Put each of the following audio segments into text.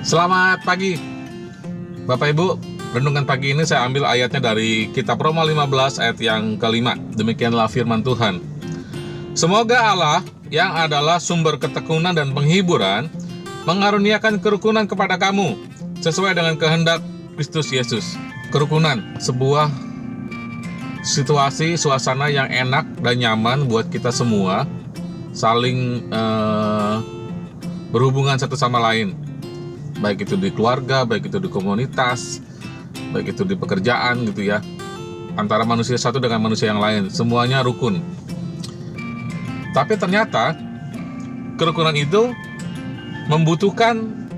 Selamat pagi Bapak Ibu. Renungan pagi ini saya ambil ayatnya dari kitab Roma 15 ayat yang kelima. Demikianlah firman Tuhan. Semoga Allah yang adalah sumber ketekunan dan penghiburan mengaruniakan kerukunan kepada kamu sesuai dengan kehendak Kristus Yesus. Kerukunan, sebuah situasi, suasana yang enak dan nyaman buat kita semua saling berhubungan satu sama lain, baik itu di keluarga, baik itu di komunitas, baik itu di pekerjaan gitu ya, antara manusia satu dengan manusia yang lain, semuanya rukun. Tapi ternyata kerukunan itu membutuhkan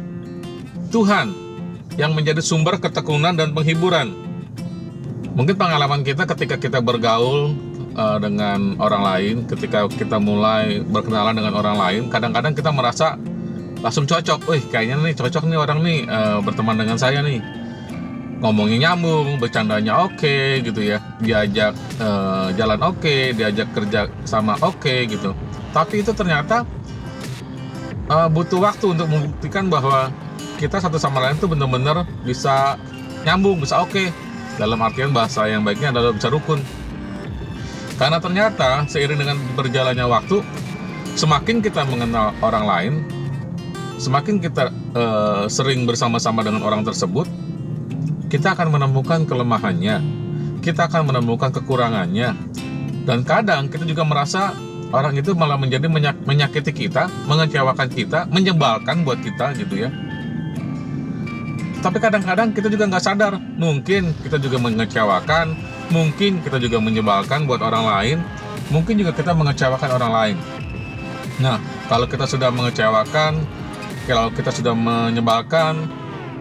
Tuhan yang menjadi sumber ketekunan dan penghiburan. Mungkin pengalaman kita ketika kita bergaul dengan orang lain, ketika kita mulai berkenalan dengan orang lain, kadang-kadang kita merasa langsung cocok. Wih, kayaknya nih cocok nih orang nih berteman dengan saya nih. Ngomongnya nyambung, bercandanya oke gitu ya, diajak jalan oke, diajak kerja sama oke gitu. Tapi itu ternyata butuh waktu untuk membuktikan bahwa kita satu sama lain tuh benar-benar bisa nyambung, bisa oke. Dalam artian bahasa yang baiknya adalah bisa rukun. Karena ternyata seiring dengan berjalannya waktu, semakin kita mengenal orang lain, semakin kita sering bersama-sama dengan orang tersebut, kita akan menemukan kelemahannya, kita akan menemukan kekurangannya, dan kadang kita juga merasa orang itu malah menjadi menyakiti kita, mengecewakan kita, menyebalkan buat kita gitu ya. Tapi kadang-kadang kita juga nggak sadar, mungkin kita juga mengecewakan, mungkin kita juga menyebalkan buat orang lain, mungkin juga kita mengecewakan orang lain. Nah, kalau kita sudah mengecewakan, kalau kita sudah menyebalkan,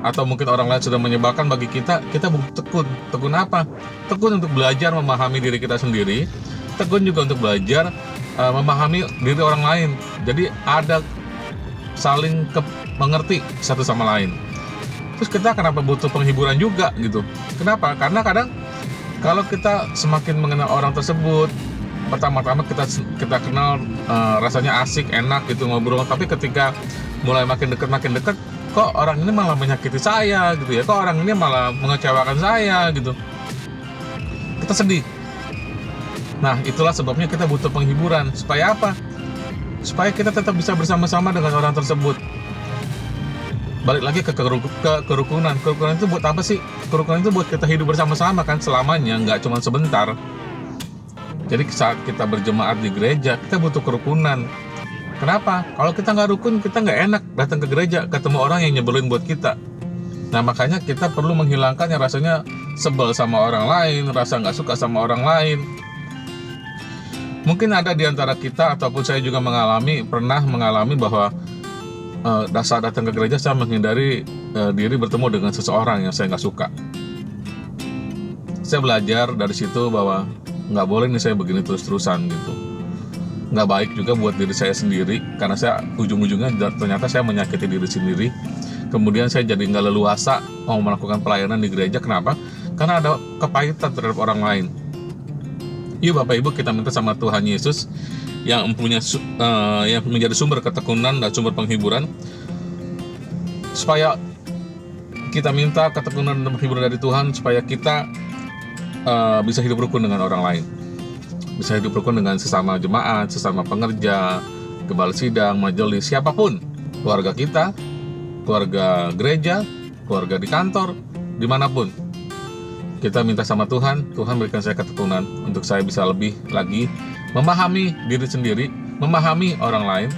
atau mungkin orang lain sudah menyebalkan bagi kita butuh tekun. Tekun apa? Tekun untuk belajar memahami diri kita sendiri, tekun juga untuk belajar memahami diri orang lain. Jadi ada saling mengerti satu sama lain. Terus kita kenapa butuh penghiburan juga gitu? Kenapa? Karena kadang kalau kita semakin mengenal orang tersebut, pertama-tama kita kenal rasanya asik, enak gitu ngobrol. Tapi ketika mulai makin dekat, kok orang ini malah menyakiti saya gitu ya? Kok orang ini malah mengecewakan saya gitu? Kita sedih. Nah, itulah sebabnya kita butuh penghiburan. Supaya apa? Supaya kita tetap bisa bersama-sama dengan orang tersebut. Balik lagi ke kerukunan. Kerukunan itu buat apa sih? Kerukunan itu buat kita hidup bersama-sama kan selamanya, nggak cuma sebentar. Jadi saat kita berjemaat di gereja, kita butuh kerukunan. Kenapa? Kalau kita nggak rukun, kita nggak enak datang ke gereja, ketemu orang yang nyebelin buat kita. Nah, makanya kita perlu menghilangkan yang rasanya sebel sama orang lain, rasa nggak suka sama orang lain. Mungkin ada di antara kita, ataupun saya juga pernah mengalami bahwa saat datang ke gereja saya menghindari diri bertemu dengan seseorang yang saya nggak suka. Saya belajar dari situ bahwa nggak boleh nih saya begini terus-terusan gitu. Nggak baik juga buat diri saya sendiri, karena saya ujung-ujungnya ternyata saya menyakiti diri sendiri. Kemudian saya jadi nggak leluasa mau melakukan pelayanan di gereja. Kenapa? Karena ada kepahitan terhadap orang lain. Yuk Bapak Ibu, kita minta sama Tuhan Yesus yang yang menjadi sumber ketekunan dan sumber penghiburan, supaya kita minta ketekunan dan penghiburan dari Tuhan, supaya kita bisa hidup rukun dengan orang lain, bisa hidup rukun dengan sesama jemaat, sesama pengerja, gembala sidang, majelis, siapapun, keluarga kita, keluarga gereja, keluarga di kantor, dimanapun. Kita minta sama Tuhan, Tuhan berikan saya ketekunan untuk saya bisa lebih lagi memahami diri sendiri, memahami orang lain,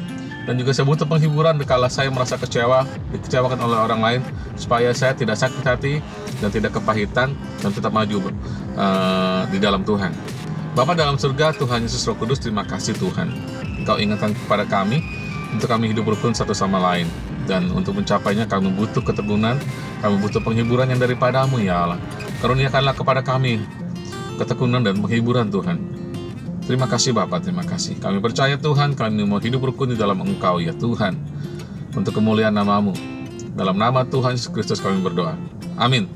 dan juga saya butuh penghiburan dikala saya merasa dikecewakan oleh orang lain, supaya saya tidak sakit hati dan tidak kepahitan dan tetap maju di dalam Tuhan. Bapa dalam surga, Tuhan Yesus Roh Kudus, terima kasih Tuhan. Engkau ingatkan kepada kami untuk kami hidup rukun satu sama lain, dan untuk mencapainya kami butuh ketekunan, kami butuh penghiburan yang daripadamu ya Allah. Karuniakanlah kepada kami ketekunan dan penghiburan Tuhan. Terima kasih Bapa, terima kasih. Kami percaya Tuhan, kami mau hidup rukun di dalam Engkau ya Tuhan, untuk kemuliaan nama-Mu. Dalam nama Tuhan Yesus Kristus kami berdoa. Amin.